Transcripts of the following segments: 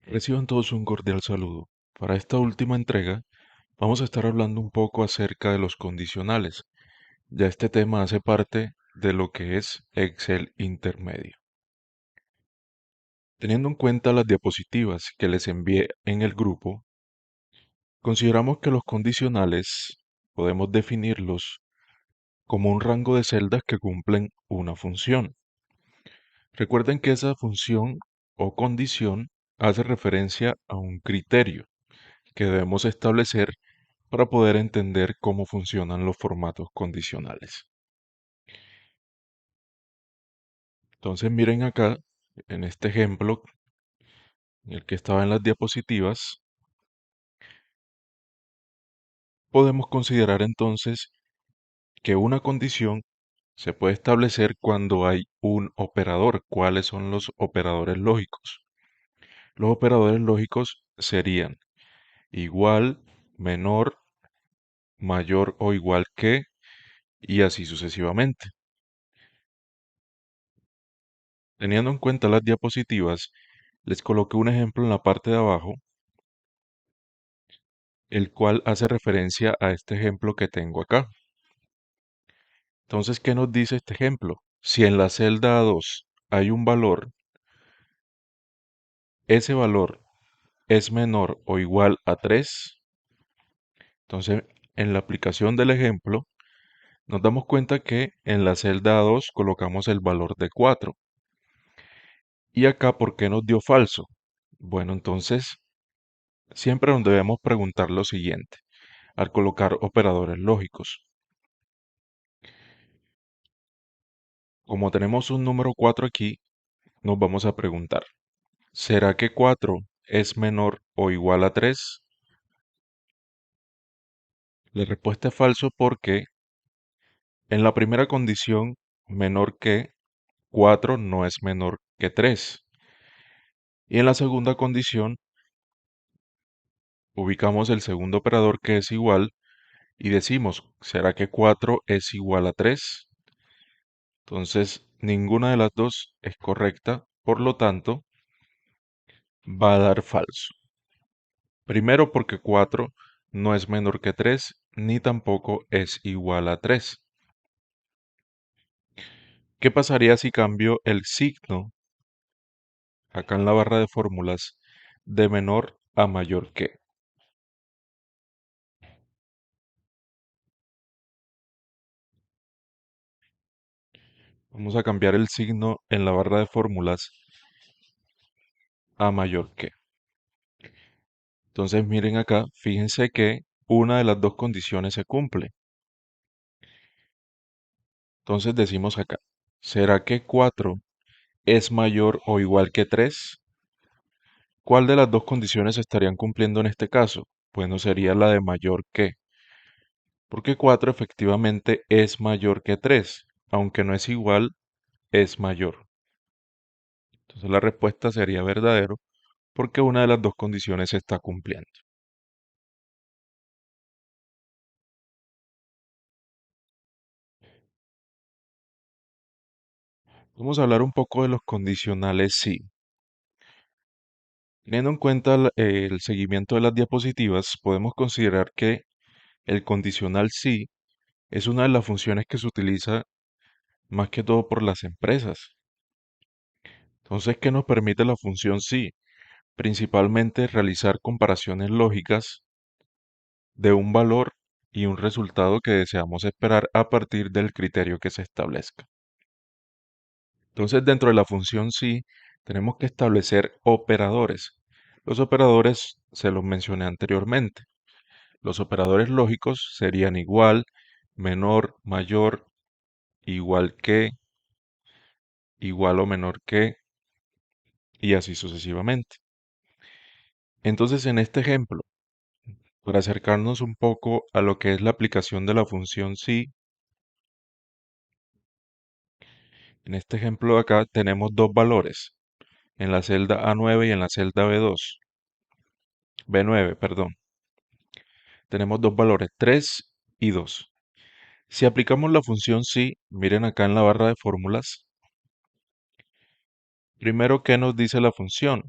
Reciban todos un cordial saludo. Para esta última entrega vamos a estar hablando un poco acerca de los condicionales. Ya este tema hace parte de lo que es Excel intermedio. Teniendo en cuenta las diapositivas que les envié en el grupo, consideramos que los condicionales podemos definirlos como un rango de celdas que cumplen una función. Recuerden que esa función o condición hace referencia a un criterio que debemos establecer para poder entender cómo funcionan los formatos condicionales. Entonces miren acá, en este ejemplo, en el que estaba en las diapositivas, podemos considerar entonces que una condición se puede establecer cuando hay un operador. ¿Cuáles son los operadores lógicos? Los operadores lógicos serían igual, menor, mayor o igual que, y así sucesivamente. Teniendo en cuenta las diapositivas, les coloqué un ejemplo en la parte de abajo, el cual hace referencia a este ejemplo que tengo acá. Entonces, ¿qué nos dice este ejemplo? Si en la celda A2 hay un valor, ese valor es menor o igual a 3. Entonces, en la aplicación del ejemplo, nos damos cuenta que en la celda A2 colocamos el valor de 4. Y acá, ¿por qué nos dio falso? Bueno, entonces, siempre nos debemos preguntar lo siguiente al colocar operadores lógicos. Como tenemos un número 4 aquí, nos vamos a preguntar, ¿será que 4 es menor o igual a 3? La respuesta es falso porque en la primera condición, menor que 4 no es menor que 3. Y en la segunda condición, ubicamos el segundo operador que es igual y decimos, ¿será que 4 es igual a 3? Entonces, ninguna de las dos es correcta, por lo tanto, va a dar falso. Primero porque 4 no es menor que 3, ni tampoco es igual a 3. ¿Qué pasaría si cambio el signo acá en la barra de fórmulas de menor a mayor que? Vamos a cambiar el signo en la barra de fórmulas a mayor que. Entonces miren acá, fíjense que una de las dos condiciones se cumple. Entonces decimos acá, ¿será que 4 es mayor o igual que 3? ¿Cuál de las dos condiciones estarían cumpliendo en este caso? Bueno, sería la de mayor que, porque 4 efectivamente es mayor que 3, aunque no es igual, es mayor. Entonces la respuesta sería verdadero porque una de las dos condiciones se está cumpliendo. Vamos a hablar un poco de los condicionales sí. Teniendo en cuenta el seguimiento de las diapositivas, podemos considerar que el condicional sí es una de las funciones que se utiliza más que todo por las empresas. Entonces, ¿qué nos permite la función sí? Principalmente realizar comparaciones lógicas de un valor y un resultado que deseamos esperar a partir del criterio que se establezca. Entonces, dentro de la función sí, tenemos que establecer operadores. Los operadores se los mencioné anteriormente. Los operadores lógicos serían igual, menor, mayor, igual que, igual o menor que, y así sucesivamente. Entonces, en este ejemplo, para acercarnos un poco a lo que es la aplicación de la función sí, en este ejemplo de acá tenemos dos valores, en la celda A9 y en la celda B2, B9, perdón. Tenemos dos valores, 3 y 2. Si aplicamos la función sí, miren acá en la barra de fórmulas, primero, ¿qué nos dice la función?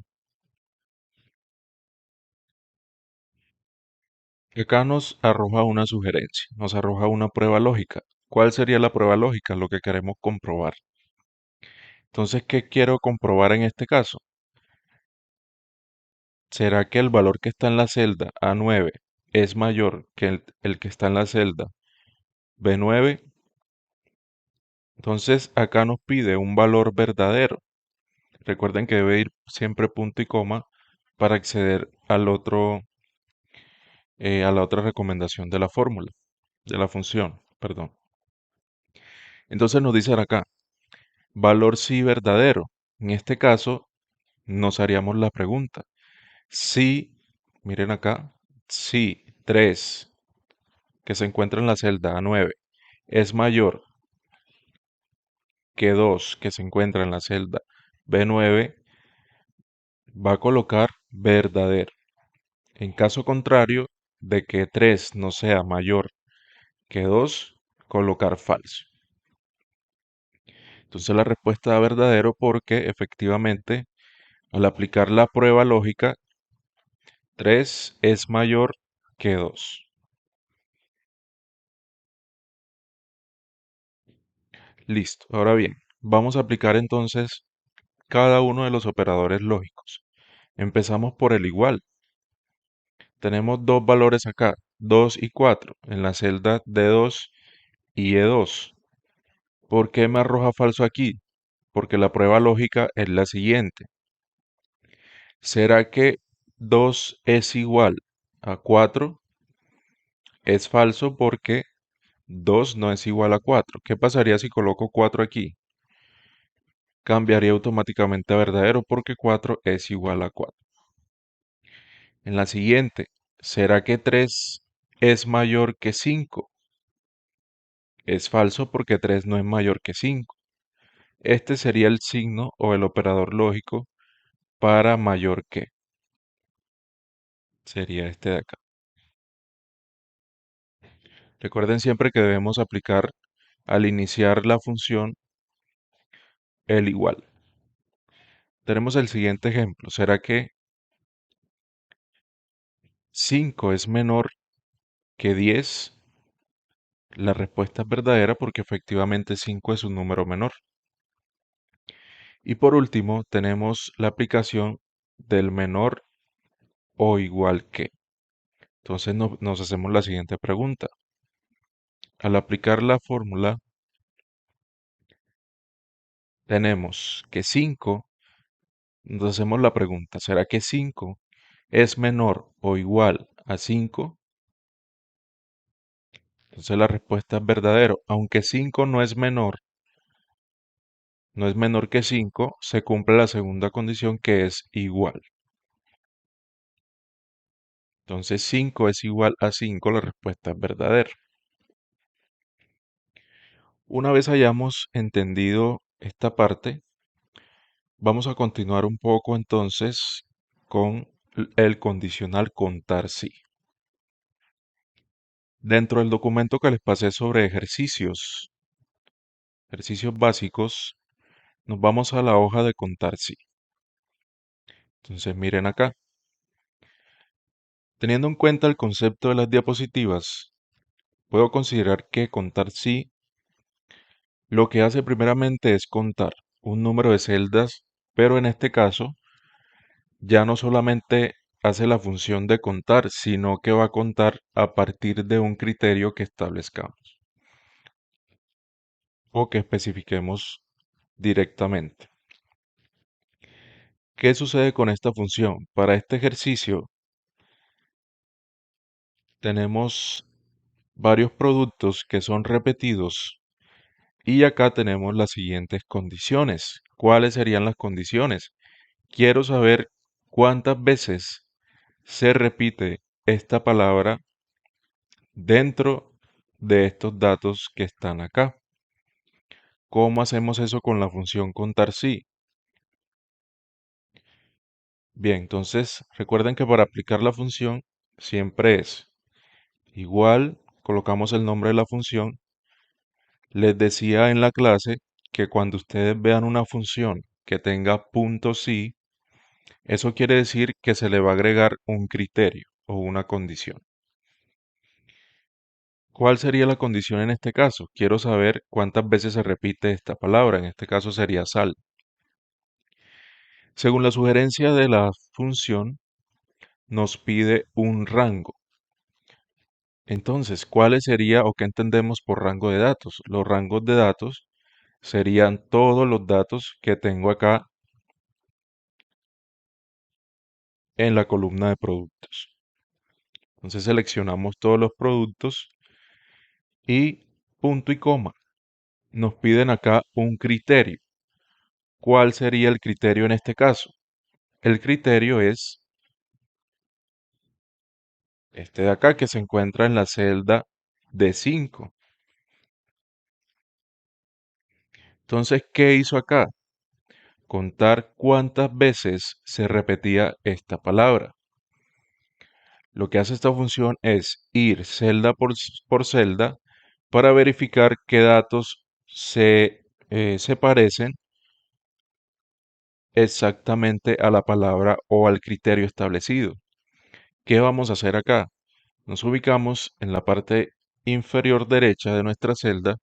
Acá nos arroja una sugerencia, nos arroja una prueba lógica. ¿Cuál sería la prueba lógica? Lo que queremos comprobar. Entonces, ¿qué quiero comprobar en este caso? ¿Será que el valor que está en la celda A9 es mayor que el que está en la celda B9? Entonces, acá nos pide un valor verdadero. Recuerden que debe ir siempre punto y coma para acceder a la otra recomendación de la fórmula, de la función, perdón. Entonces nos dice acá, valor sí verdadero. En este caso, nos haríamos la pregunta, si, miren acá, si 3 que se encuentra en la celda A9 es mayor que 2 que se encuentra en la celda B9, va a colocar verdadero. En caso contrario de que 3 no sea mayor que 2, colocar falso. Entonces la respuesta da verdadero porque efectivamente al aplicar la prueba lógica 3 es mayor que 2. Listo. Ahora bien, vamos a aplicar entonces cada uno de los operadores lógicos. Empezamos por el igual. Tenemos dos valores acá, 2 y 4, en la celda D2 y E2. ¿Por qué me arroja falso aquí? Porque la prueba lógica es la siguiente. ¿Será que 2 es igual a 4? Es falso porque 2 no es igual a 4. ¿Qué pasaría si coloco 4 aquí? Cambiaría automáticamente a verdadero porque 4 es igual a 4. En la siguiente, ¿será que 3 es mayor que 5? Es falso porque 3 no es mayor que 5. Este sería el signo o el operador lógico para mayor que. Sería este de acá. Recuerden siempre que debemos aplicar al iniciar la función el igual. Tenemos el siguiente ejemplo. ¿Será que 5 es menor que 10? La respuesta es verdadera porque efectivamente 5 es un número menor. Y por último, tenemos la aplicación del menor o igual que. Entonces nos hacemos la siguiente pregunta. Al aplicar la fórmula, tenemos que 5. Nos hacemos la pregunta, ¿será que 5 es menor o igual a 5? Entonces la respuesta es verdadero. Aunque 5 no es menor que 5, se cumple la segunda condición que es igual. Entonces 5 es igual a 5, la respuesta es verdadera. Una vez hayamos entendido esta parte, vamos a continuar un poco entonces con el condicional contar sí. Dentro del documento que les pasé sobre ejercicios básicos, nos vamos a la hoja de contar sí. Entonces miren acá. Teniendo en cuenta el concepto de las diapositivas, puedo considerar que contar sí lo que hace primeramente es contar un número de celdas, pero en este caso ya no solamente hace la función de contar, sino que va a contar a partir de un criterio que establezcamos o que especifiquemos directamente. ¿Qué sucede con esta función? Para este ejercicio tenemos varios productos que son repetidos y acá tenemos las siguientes condiciones. ¿Cuáles serían las condiciones? Quiero saber cuántas veces se repite esta palabra dentro de estos datos que están acá. ¿Cómo hacemos eso con la función contar sí? Bien, entonces recuerden que para aplicar la función siempre es igual, colocamos el nombre de la función. Les decía en la clase que cuando ustedes vean una función que tenga punto sí, eso quiere decir que se le va a agregar un criterio o una condición. ¿Cuál sería la condición en este caso? Quiero saber cuántas veces se repite esta palabra. En este caso sería sal. Según la sugerencia de la función, nos pide un rango. Entonces, ¿cuál sería o qué entendemos por rango de datos? Los rangos de datos serían todos los datos que tengo acá en la columna de productos. Entonces seleccionamos todos los productos y punto y coma. Nos piden acá un criterio. ¿Cuál sería el criterio en este caso? El criterio es este de acá que se encuentra en la celda D5. Entonces, ¿qué hizo acá? Contar cuántas veces se repetía esta palabra. Lo que hace esta función es ir celda por celda para verificar qué datos se parecen exactamente a la palabra o al criterio establecido. ¿Qué vamos a hacer acá? Nos ubicamos en la parte inferior derecha de nuestra celda,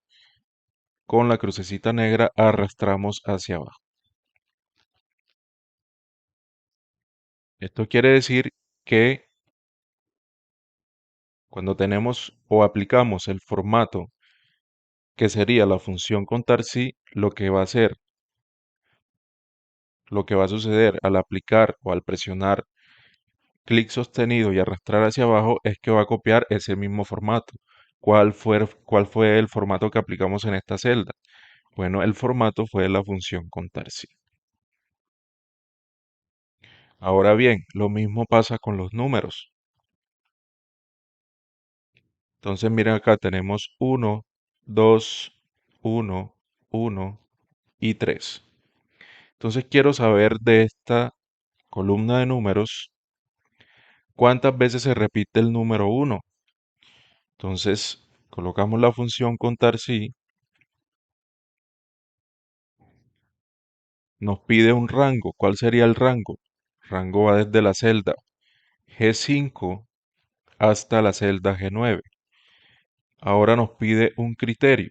con la crucecita negra arrastramos hacia abajo. Esto quiere decir que cuando tenemos o aplicamos el formato que sería la función contar sí, lo que va a suceder al aplicar o al presionar clic sostenido y arrastrar hacia abajo es que va a copiar ese mismo formato. Cuál fue el formato que aplicamos en esta celda? Bueno, el formato fue la función contar sí. Ahora bien, lo mismo pasa con los números. Entonces, miren acá, tenemos uno, 2, uno, 1 y 3. Entonces, quiero saber de esta columna de números cuántas veces se repite el número uno. Entonces, colocamos la función contar sí, nos pide un rango. ¿Cuál sería el rango? El rango va desde la celda G5 hasta la celda G9. Ahora nos pide un criterio.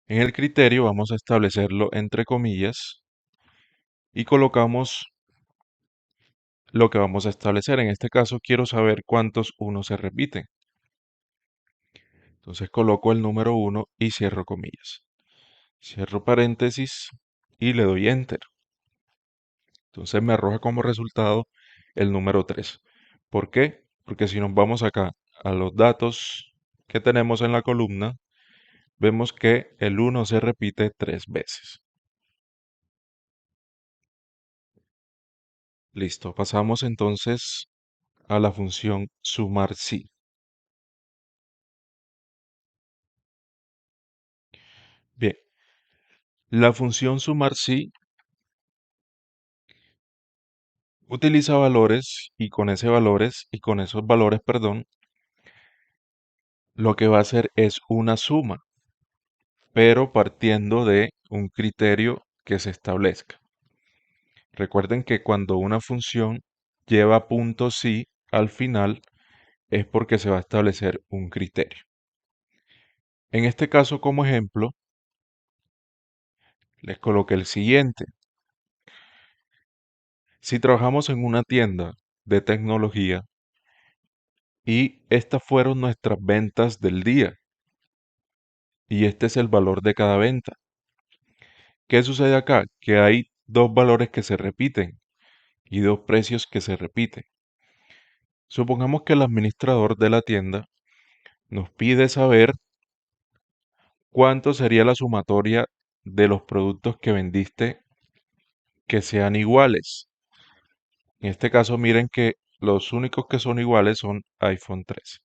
En el criterio vamos a establecerlo entre comillas y colocamos lo que vamos a establecer. En este caso quiero saber cuántos unos se repiten. Entonces coloco el número uno y cierro comillas. Cierro paréntesis y le doy enter. Entonces me arroja como resultado el número 3. ¿Por qué? Porque si nos vamos acá a los datos que tenemos en la columna, vemos que el uno se repite 3 veces. Listo, pasamos entonces a la función sumar sí. Bien, la función sumar sí utiliza valores y con esos valores, perdón, lo que va a hacer es una suma, pero partiendo de un criterio que se establezca. Recuerden que cuando una función lleva punto sí al final es porque se va a establecer un criterio. En este caso, como ejemplo, les coloqué el siguiente. Si trabajamos en una tienda de tecnología y estas fueron nuestras ventas del día y este es el valor de cada venta, ¿qué sucede acá? Que hay dos valores que se repiten y dos precios que se repiten. Supongamos que el administrador de la tienda nos pide saber cuánto sería la sumatoria de los productos que vendiste que sean iguales. En este caso, miren que los únicos que son iguales son iPhone 13.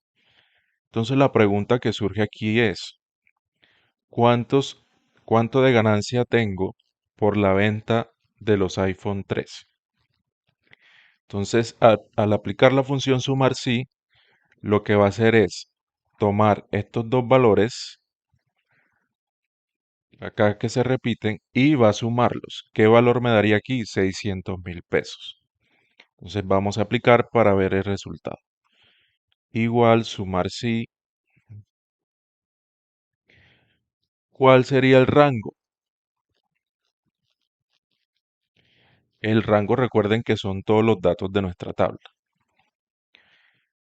Entonces la pregunta que surge aquí es, ¿cuántos, cuánto de ganancia tengo por la venta de los iPhone 13? Entonces, al aplicar la función sumar sí, lo que va a hacer es tomar estos dos valores, acá que se repiten, y va a sumarlos. ¿Qué valor me daría aquí? 600.000 pesos. Entonces vamos a aplicar para ver el resultado. igual sumar sí. ¿Cuál sería el rango? El rango, recuerden que son todos los datos de nuestra tabla.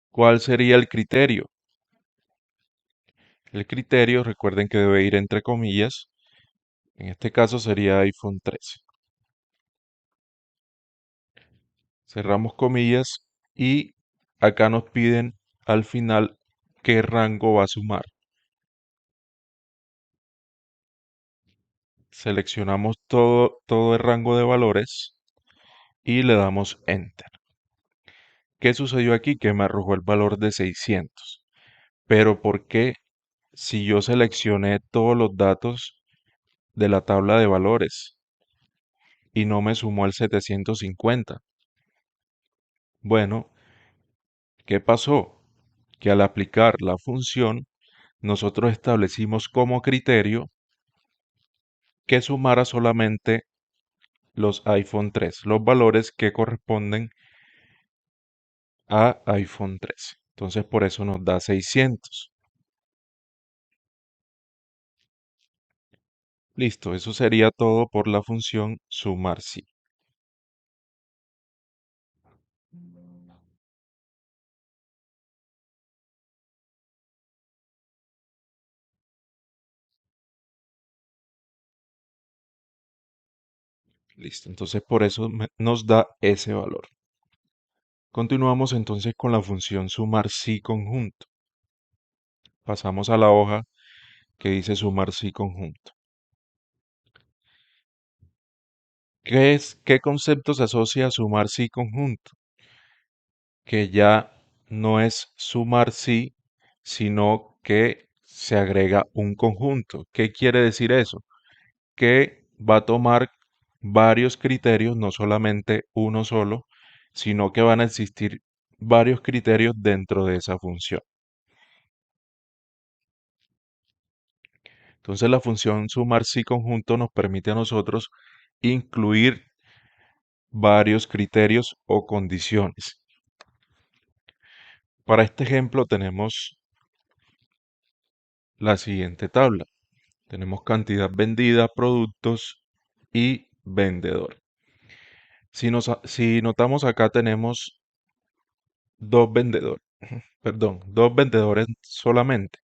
¿Cuál sería el criterio? El criterio, recuerden que debe ir entre comillas. En este caso sería iPhone 13. Cerramos comillas y acá nos piden al final qué rango va a sumar. Seleccionamos todo el rango de valores y le damos Enter. ¿Qué sucedió aquí? Que me arrojó el valor de 600. Pero ¿por qué si yo seleccioné todos los datos de la tabla de valores y no me sumó el 750? Bueno, ¿qué pasó? Que al aplicar la función, nosotros establecimos como criterio que sumara solamente los iPhone 3, los valores que corresponden a iPhone 13. Entonces por eso nos da 600. Listo, eso sería todo por la función sumar sí. Listo, entonces por eso nos da ese valor. Continuamos entonces con la función sumar sí conjunto. Pasamos a la hoja que dice sumar sí conjunto. ¿Qué concepto se asocia a sumar sí conjunto? Que ya no es sumar sí, sino que se agrega un conjunto. ¿Qué quiere decir eso? Que va a tomar varios criterios, no solamente uno solo, sino que van a existir varios criterios dentro de esa función. Entonces la función sumar sí conjunto nos permite a nosotros incluir varios criterios o condiciones. Para este ejemplo tenemos la siguiente tabla. Tenemos cantidad vendida, productos y vendedor. Si notamos acá tenemos dos vendedores, perdón, dos vendedores solamente,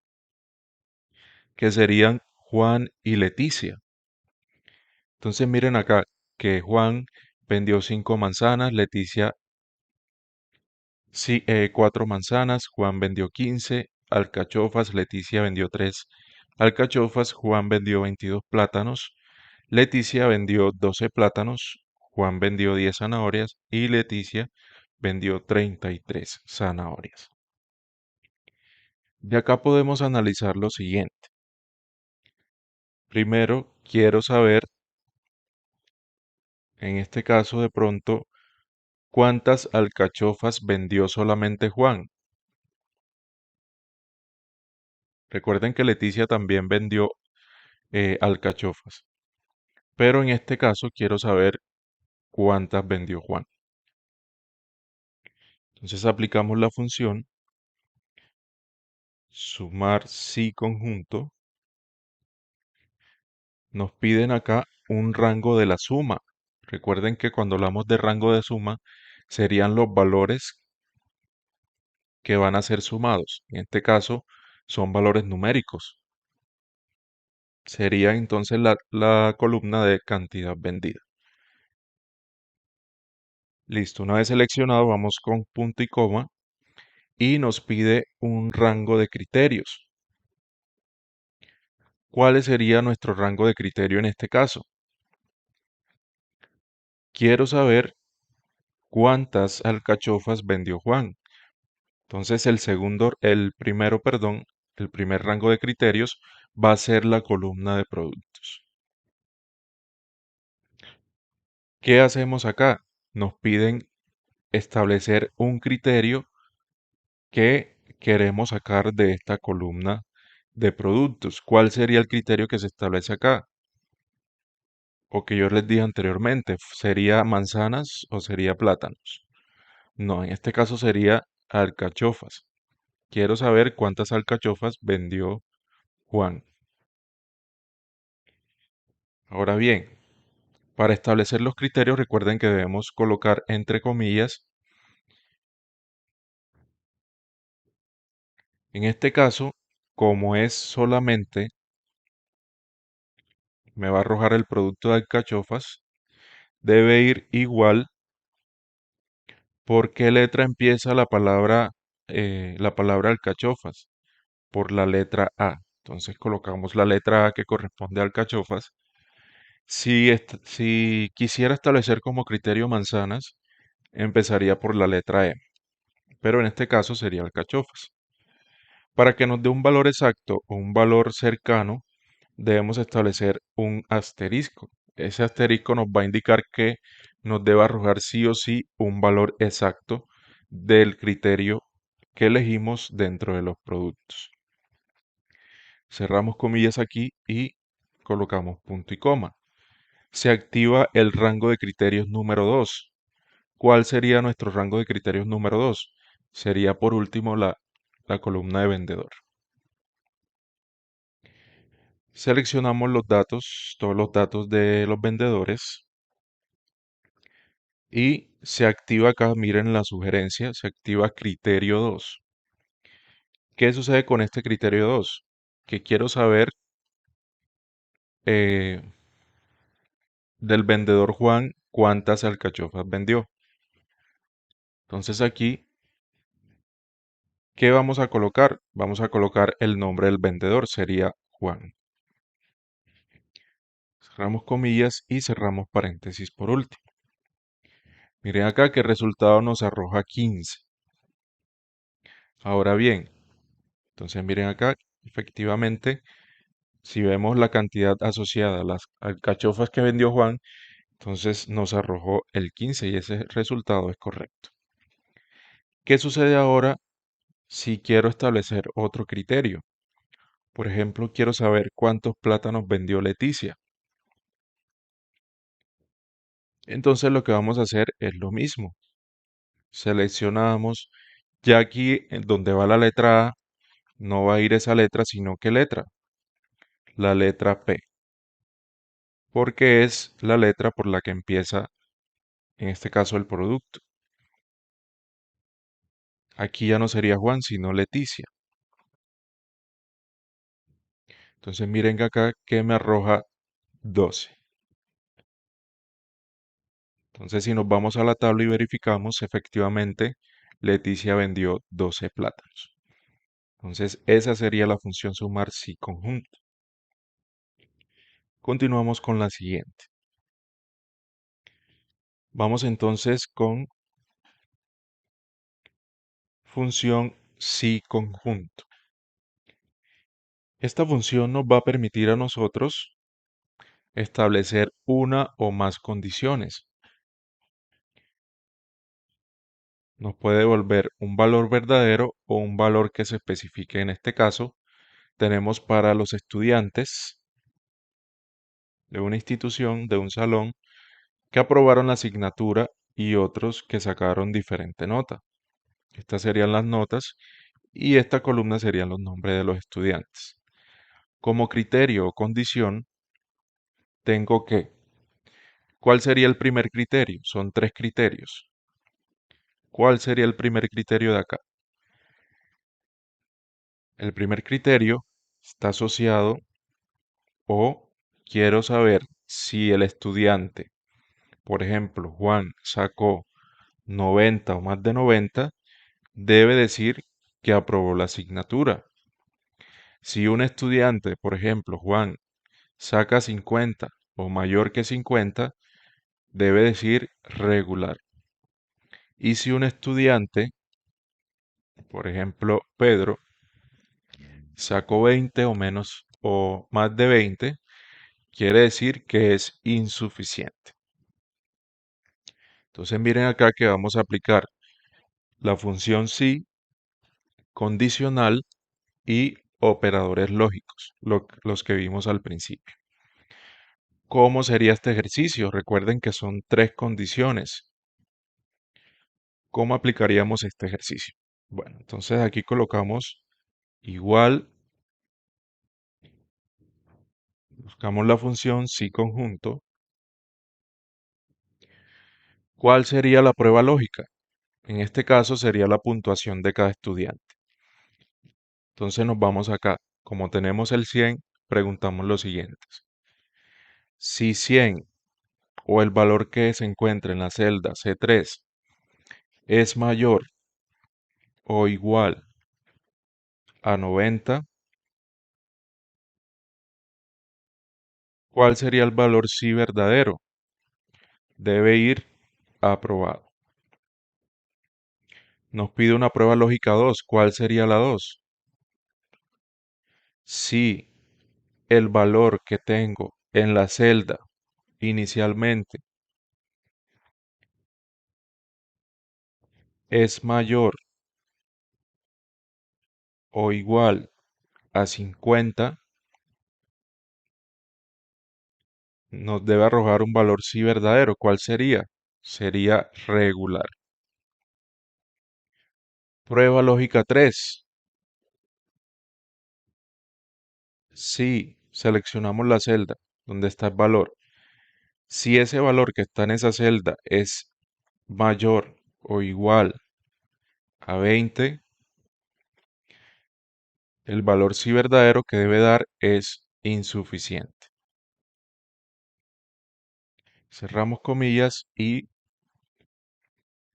que serían Juan y Leticia. Entonces miren acá que Juan vendió 5 manzanas, Leticia sí, 4 manzanas, Juan vendió 15 alcachofas, Leticia vendió 3 alcachofas, Juan vendió 22 plátanos, Leticia vendió 12 plátanos, Juan vendió 10 zanahorias y Leticia vendió 33 zanahorias. De acá podemos analizar lo siguiente. Primero, quiero saber, en este caso de pronto, cuántas alcachofas vendió solamente Juan. Recuerden que Leticia también vendió alcachofas, pero en este caso quiero saber cuántas vendió Juan. Entonces aplicamos la función sumar sí conjunto. Nos piden acá un rango de la suma. Recuerden que cuando hablamos de rango de suma, serían los valores que van a ser sumados. En este caso, son valores numéricos. Sería entonces la columna de cantidad vendida. Listo, una vez seleccionado, vamos con punto y coma y nos pide un rango de criterios. ¿Cuál sería nuestro rango de criterio en este caso? Quiero saber cuántas alcachofas vendió Juan. Entonces el primero, perdón, el primer rango de criterios va a ser la columna de productos. ¿Qué hacemos acá? Nos piden establecer un criterio que queremos sacar de esta columna de productos. ¿Cuál sería el criterio que se establece acá? O que yo les dije anteriormente, ¿sería manzanas o sería plátanos? No, en este caso sería alcachofas. Quiero saber cuántas alcachofas vendió Juan. Ahora bien, para establecer los criterios, recuerden que debemos colocar entre comillas. En este caso, como es solamente, me va a arrojar el producto de alcachofas, debe ir igual. ¿Por qué letra empieza la palabra alcachofas? Por la letra A. Entonces colocamos la letra A que corresponde a alcachofas. Si quisiera establecer como criterio manzanas, empezaría por la letra E, pero en este caso sería alcachofas. Para que nos dé un valor exacto o un valor cercano, debemos establecer un asterisco. Ese asterisco nos va a indicar que nos debe arrojar sí o sí un valor exacto del criterio que elegimos dentro de los productos. Cerramos comillas aquí y colocamos punto y coma. Se activa el rango de criterios número 2. ¿Cuál sería nuestro rango de criterios número 2? Sería por último la columna de vendedor. Seleccionamos los datos, todos los datos de los vendedores y se activa acá, miren la sugerencia, se activa criterio 2. ¿Qué sucede con este criterio 2? Que quiero saber eh, del vendedor Juan cuántas alcachofas vendió. Entonces aquí, ¿qué vamos a colocar? Vamos a colocar el nombre del vendedor, sería Juan. Cerramos comillas y cerramos paréntesis por último. Miren acá que el resultado nos arroja 15. Ahora bien, entonces miren acá, efectivamente, si vemos la cantidad asociada a las alcachofas que vendió Juan, entonces nos arrojó el 15 y ese resultado es correcto. ¿Qué sucede ahora si quiero establecer otro criterio? Por ejemplo, quiero saber cuántos plátanos vendió Leticia. Entonces lo que vamos a hacer es lo mismo. Seleccionamos, ya aquí en donde va la letra A, no va a ir esa letra, sino ¿qué letra? La letra P, porque es la letra por la que empieza, en este caso, el producto. Aquí ya no sería Juan, sino Leticia. Entonces miren acá que me arroja 12. Entonces si nos vamos a la tabla y verificamos, efectivamente Leticia vendió 12 plátanos. Entonces esa sería la función sumar si conjunto. Continuamos con la siguiente. Vamos entonces con función si conjunto. Esta función nos va a permitir a nosotros establecer una o más condiciones. Nos puede devolver un valor verdadero o un valor que se especifique. En este caso, tenemos para los estudiantes de una institución, de un salón, que aprobaron la asignatura y otros que sacaron diferente nota. Estas serían las notas y esta columna serían los nombres de los estudiantes. Como criterio o condición, tengo que, ¿cuál sería el primer criterio? Son tres criterios. ¿Cuál sería el primer criterio de acá? El primer criterio está asociado o quiero saber si el estudiante, por ejemplo, Juan, sacó 90 o más de 90, debe decir que aprobó la asignatura. Si un estudiante, por ejemplo, Juan, saca 50 o mayor que 50, debe decir regular. Y si un estudiante, por ejemplo, Pedro, sacó 20 o menos o más de 20, quiere decir que es insuficiente. Entonces miren acá que vamos a aplicar la función si, condicional y operadores lógicos, los que vimos al principio. ¿Cómo sería este ejercicio? Recuerden que son tres condiciones. ¿Cómo aplicaríamos este ejercicio? Bueno, entonces aquí colocamos igual, buscamos la función si conjunto. ¿Cuál sería la prueba lógica? En este caso sería la puntuación de cada estudiante. Entonces nos vamos acá. Como tenemos el 100, preguntamos lo siguiente. Si 100 o el valor que se encuentra en la celda C3 es mayor o igual a 90, ¿cuál sería el valor si verdadero? Debe ir a aprobado. Nos pide una prueba lógica 2. ¿Cuál sería la 2? Si el valor que tengo en la celda inicialmente es mayor o igual a 50, nos debe arrojar un valor si verdadero. ¿Cuál sería? Sería regular. Prueba lógica 3. Si seleccionamos la celda donde está el valor, si ese valor que está en esa celda es mayor o igual a 20, el valor si verdadero que debe dar es insuficiente. Cerramos comillas y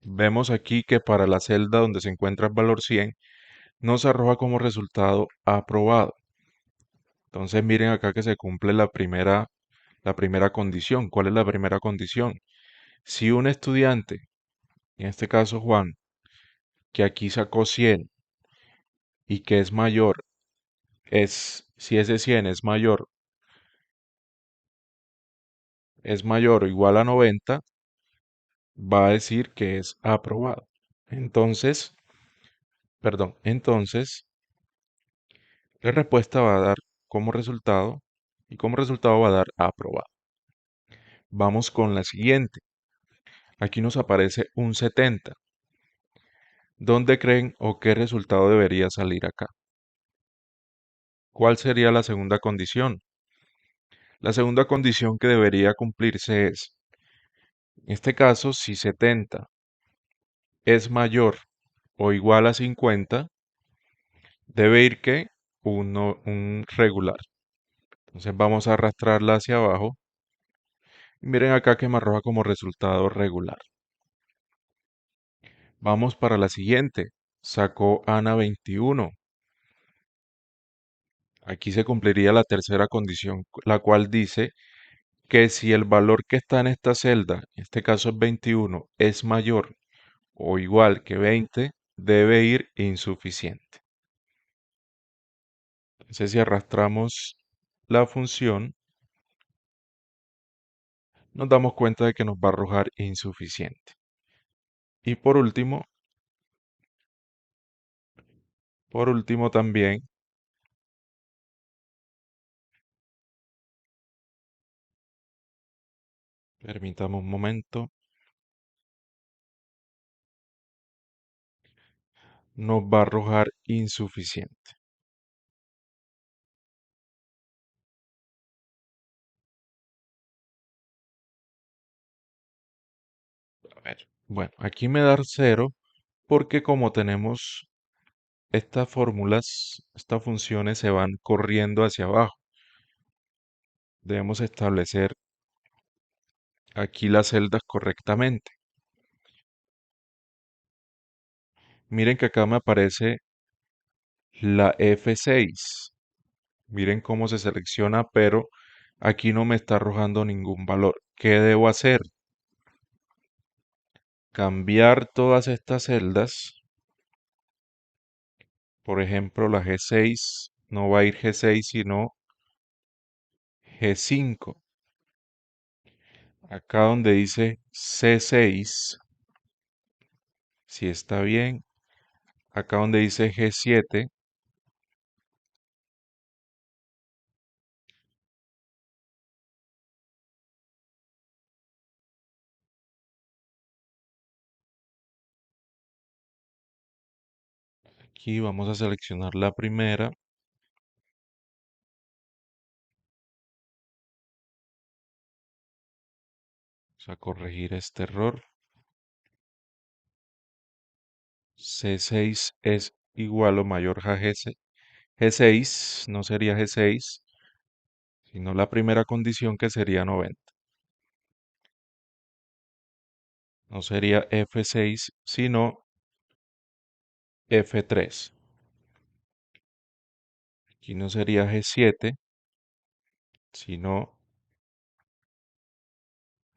vemos aquí que para la celda donde se encuentra el valor 100 nos arroja como resultado aprobado. Entonces miren acá que se cumple la primera condición. ¿Cuál es la primera condición? Si un estudiante, en este caso Juan, que aquí sacó 100 y que es mayor, si ese 100 es mayor o igual a 90, va a decir que es aprobado. Entonces, entonces, la respuesta va a dar como resultado y como resultado va a dar aprobado. Vamos con la siguiente. Aquí nos aparece un 70. ¿Dónde creen o qué resultado debería salir acá? ¿Cuál sería la segunda condición? La segunda condición que debería cumplirse es, en este caso, si 70 es mayor o igual a 50, debe ir que un regular. Entonces vamos a arrastrarla hacia abajo. Y miren acá que me arroja como resultado regular. Vamos para la siguiente. Sacó Ana 21. Aquí se cumpliría la tercera condición, la cual dice que si el valor que está en esta celda, en este caso es 21, es mayor o igual que 20, debe ir insuficiente. Entonces, si arrastramos la función, nos damos cuenta de que nos va a arrojar insuficiente. Y por último también, permítame un momento, nos va a arrojar insuficiente. A ver, bueno, aquí me da 0 porque como tenemos estas fórmulas, estas funciones se van corriendo hacia abajo. Debemos establecer aquí las celdas correctamente. Miren que acá me aparece la F6. Miren cómo se selecciona, pero aquí no me está arrojando ningún valor. ¿Qué debo hacer? Cambiar todas estas celdas. Por ejemplo, la G6 no va a ir G6, sino G5. Acá donde dice C6, si está bien. Acá donde dice G7, Aquí vamos a seleccionar la primera. Vamos a corregir este error. C6 es igual o mayor a G6, no sería G6, sino la primera condición que sería 90. No sería F6, sino F3. Aquí no sería G7, sino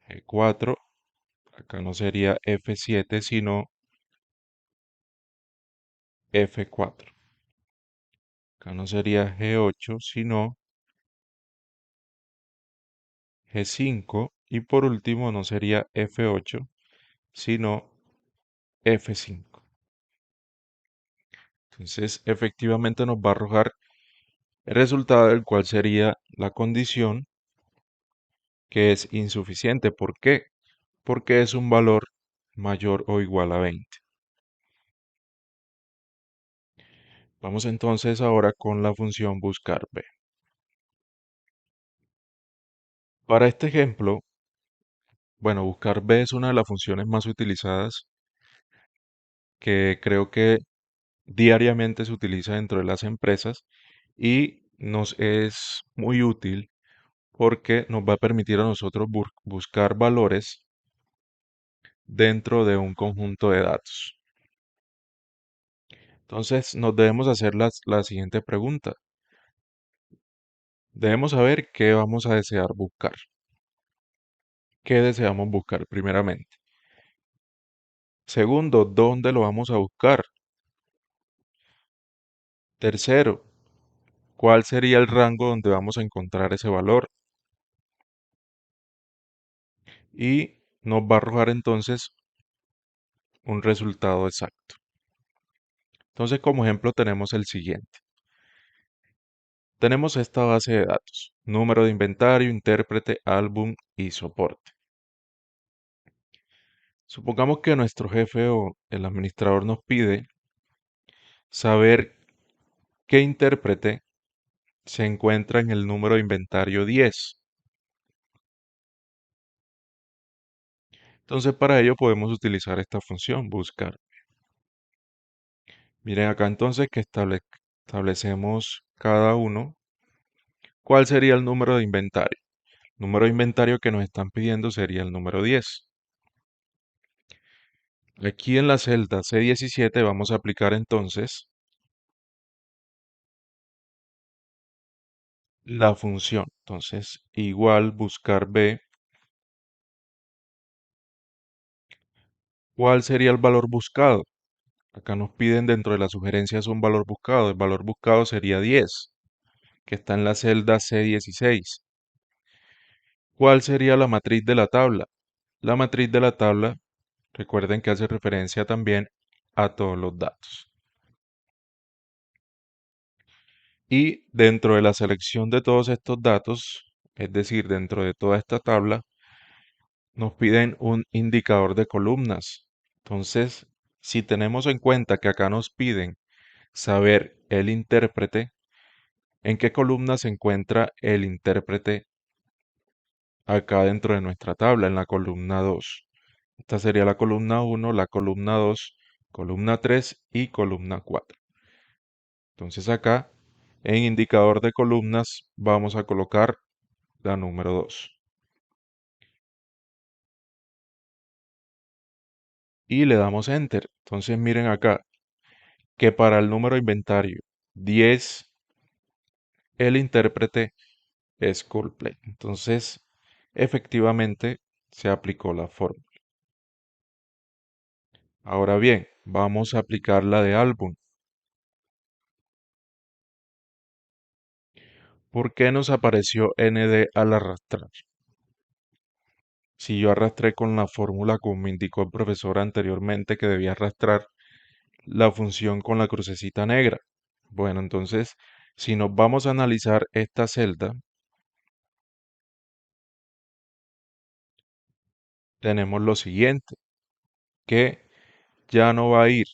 G4. Acá no sería F7, sino F4. Acá no sería G8, sino G5. Y por último no sería F8, sino F5. Entonces, efectivamente nos va a arrojar el resultado del cual sería la condición que es insuficiente. ¿Por qué? Porque es un valor mayor o igual a 20. Vamos entonces ahora con la función buscar b. Para este ejemplo, bueno, buscar b es una de las funciones más utilizadas que creo que diariamente se utiliza dentro de las empresas y nos es muy útil porque nos va a permitir a nosotros buscar valores dentro de un conjunto de datos. Entonces, nos debemos hacer la siguiente pregunta. Debemos saber qué vamos a desear buscar. ¿Qué deseamos buscar primeramente? Segundo, ¿dónde lo vamos a buscar? Tercero, ¿cuál sería el rango donde vamos a encontrar ese valor? Y nos va a arrojar entonces un resultado exacto. Entonces, como ejemplo, tenemos el siguiente. Tenemos esta base de datos, número de inventario, intérprete, álbum y soporte. Supongamos que nuestro jefe o el administrador nos pide saber qué intérprete se encuentra en el número de inventario 10. Entonces, para ello podemos utilizar esta función, buscar. Miren acá entonces que establecemos cada uno. ¿Cuál sería el número de inventario? El número de inventario que nos están pidiendo sería el número 10. Aquí en la celda C17 vamos a aplicar entonces la función. Entonces, igual buscar B. ¿Cuál sería el valor buscado? Acá nos piden dentro de las sugerencias un valor buscado. El valor buscado sería 10, que está en la celda C16. ¿Cuál sería la matriz de la tabla? La matriz de la tabla, recuerden que hace referencia también a todos los datos. Y dentro de la selección de todos estos datos, es decir, dentro de toda esta tabla, nos piden un indicador de columnas. Entonces, si tenemos en cuenta que acá nos piden saber el intérprete, ¿en qué columna se encuentra el intérprete acá dentro de nuestra tabla? En la columna 2. Esta sería la columna 1, la columna 2, columna 3 y columna 4. Entonces acá, en indicador de columnas, vamos a colocar la número 2. Y le damos Enter. Entonces miren acá, que para el número inventario 10, el intérprete es Coldplay. Entonces, efectivamente, se aplicó la fórmula. Ahora bien, vamos a aplicar la de álbum. ¿Por qué nos apareció ND al arrastrar? Si yo arrastré con la fórmula como me indicó el profesor anteriormente que debía arrastrar la función con la crucecita negra. Bueno, entonces, si nos vamos a analizar esta celda, tenemos lo siguiente, que ya no va a ir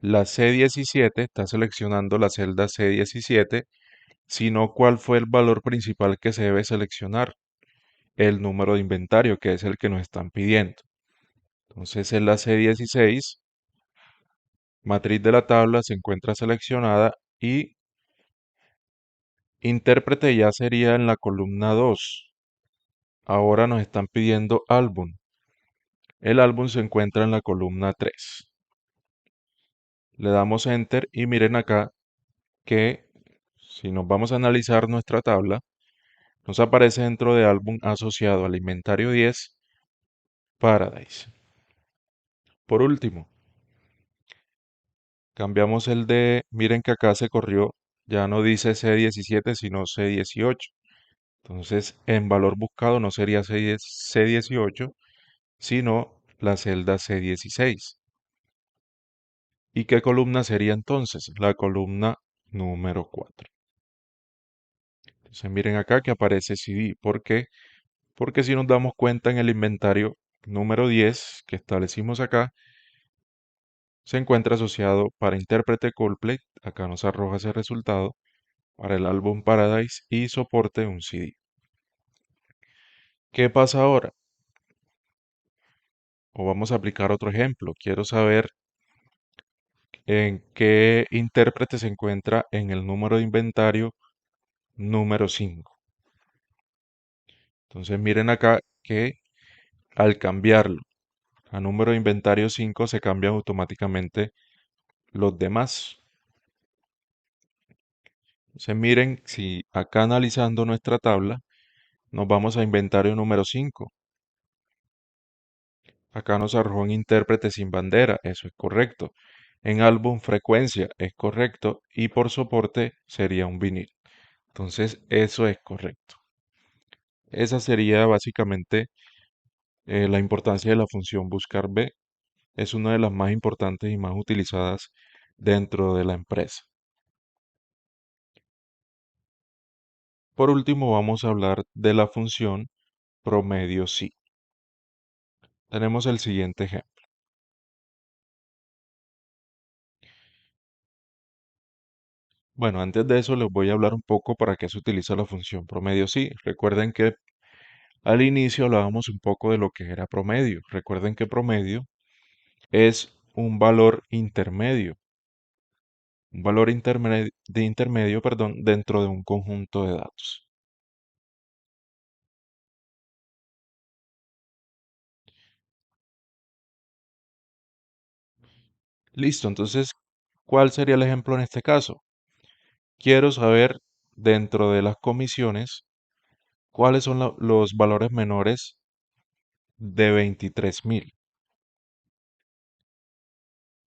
La C17 está seleccionando la celda C17, sino cuál fue el valor principal que se debe seleccionar, el número de inventario, que es el que nos están pidiendo. Entonces en la C16, matriz de la tabla se encuentra seleccionada y intérprete ya sería en la columna 2. Ahora nos están pidiendo álbum. El álbum se encuentra en la columna 3. Le damos enter y miren acá que si nos vamos a analizar nuestra tabla, nos aparece dentro de álbum asociado al inventario 10 Paradise. Por último, cambiamos el de, miren que acá se corrió, ya no dice C17 sino C18. Entonces, en valor buscado no sería C18, sino la celda C16. ¿Y qué columna sería entonces? La columna número 4. Entonces, miren acá que aparece CD. ¿Por qué? Porque si nos damos cuenta en el inventario número 10 que establecimos acá, se encuentra asociado para intérprete Coldplay, acá nos arroja ese resultado, para el álbum Paradise y soporte un CD. ¿Qué pasa ahora? O vamos a aplicar otro ejemplo. Quiero saber en qué intérprete se encuentra en el número de inventario número 5. Entonces miren acá que al cambiarlo a número de inventario 5 se cambian automáticamente los demás. Entonces miren, si acá analizando nuestra tabla, nos vamos a inventario número 5. Acá nos arrojó un intérprete sin bandera, eso es correcto. En álbum frecuencia es correcto y por soporte sería un vinil. Entonces eso es correcto. Esa sería básicamente la importancia de la función buscar B. Es una de las más importantes y más utilizadas dentro de la empresa. Por último, vamos a hablar de la función promedio sí. Tenemos el siguiente ejemplo. Bueno, antes de eso les voy a hablar un poco para qué se utiliza la función promedio sí. Recuerden que al inicio hablábamos un poco de lo que era promedio. Recuerden que promedio es un valor intermedio, perdón, dentro de un conjunto de datos. Listo, entonces, ¿cuál sería el ejemplo en este caso? Quiero saber dentro de las comisiones cuáles son los valores menores de 23.000.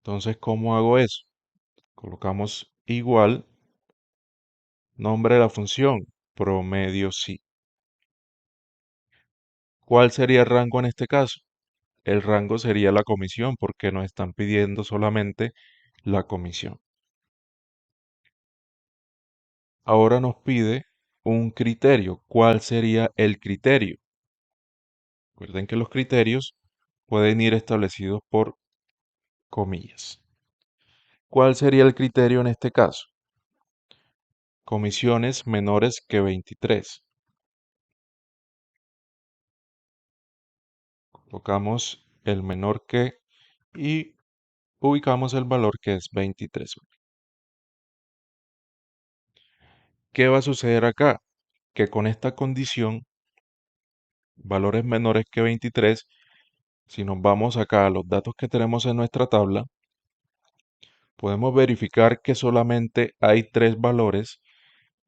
Entonces, ¿cómo hago eso? Colocamos igual nombre de la función, promedio sí. ¿Cuál sería el rango en este caso? El rango sería la comisión porque nos están pidiendo solamente la comisión. Ahora nos pide un criterio. ¿Cuál sería el criterio? Recuerden que los criterios pueden ir establecidos por comillas. ¿Cuál sería el criterio en este caso? Comisiones menores que 23. Colocamos el menor que y ubicamos el valor que es 23. ¿Qué va a suceder acá? Que con esta condición, valores menores que 23, si nos vamos acá a los datos que tenemos en nuestra tabla, podemos verificar que solamente hay tres valores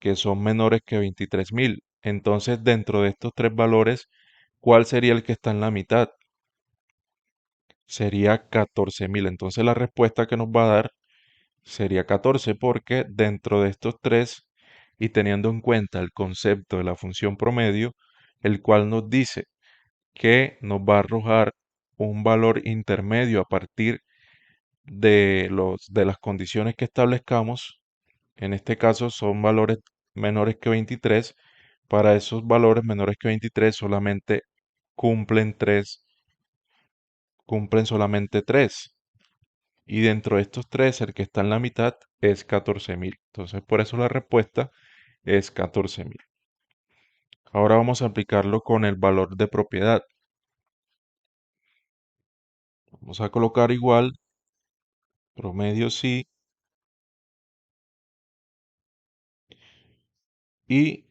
que son menores que 23.000. Entonces, dentro de estos tres valores, ¿cuál sería el que está en la mitad? Sería 14.000. Entonces, la respuesta que nos va a dar sería 14 porque dentro de estos tres y teniendo en cuenta el concepto de la función promedio, el cual nos dice que nos va a arrojar un valor intermedio a partir de las condiciones que establezcamos. En este caso son valores menores que 23. Para esos valores menores que 23 solamente cumplen 3, cumplen solamente 3. Y dentro de estos tres, el que está en la mitad es 14.000. Entonces, por eso la respuesta es 14.000. Ahora vamos a aplicarlo con el valor de propiedad. Vamos a colocar igual, promedio sí, y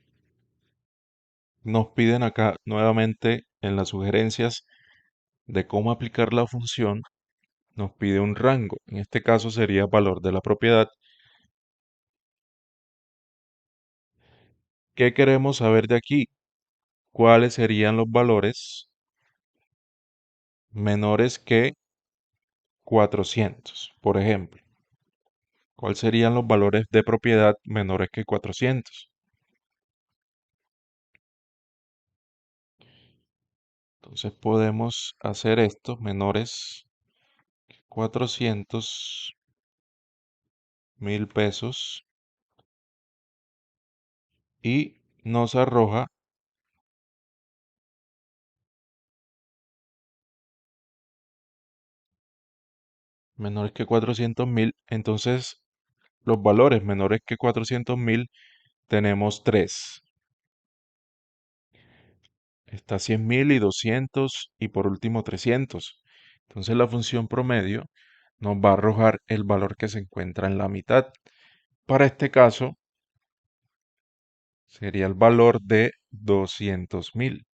nos piden acá nuevamente en las sugerencias de cómo aplicar la función, nos pide un rango. En este caso sería valor de la propiedad. ¿Qué queremos saber de aquí? ¿Cuáles serían los valores menores que 400, por ejemplo? ¿Cuáles serían los valores de propiedad menores que 400? Entonces podemos hacer esto, menores que 400.000 pesos, y nos arroja menores que 400.000. Entonces los valores menores que 400.000 tenemos tres. Está 100.000 y 200 y por último 300. Entonces la función promedio nos va a arrojar el valor que se encuentra en la mitad. Para este caso sería el valor de 200.000,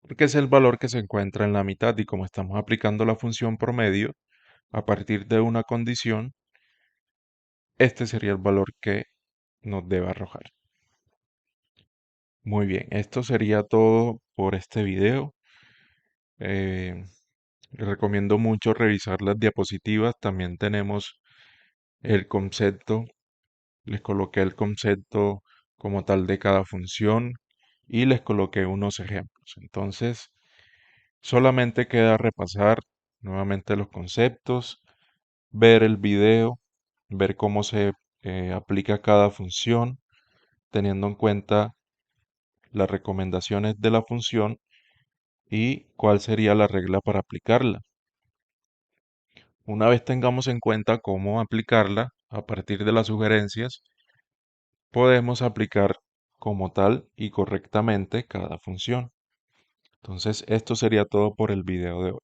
porque es el valor que se encuentra en la mitad y como estamos aplicando la función promedio a partir de una condición, este sería el valor que nos debe arrojar. Muy bien, esto sería todo por este video. Eh, Les recomiendo mucho revisar las diapositivas. También tenemos el concepto. Les coloqué el concepto como tal de cada función y les coloqué unos ejemplos. Entonces, solamente queda repasar nuevamente los conceptos, ver el video, ver cómo se aplica cada función, teniendo en cuenta las recomendaciones de la función y cuál sería la regla para aplicarla. Una vez tengamos en cuenta cómo aplicarla a partir de las sugerencias, podemos aplicar como tal y correctamente cada función. Entonces, esto sería todo por el video de hoy.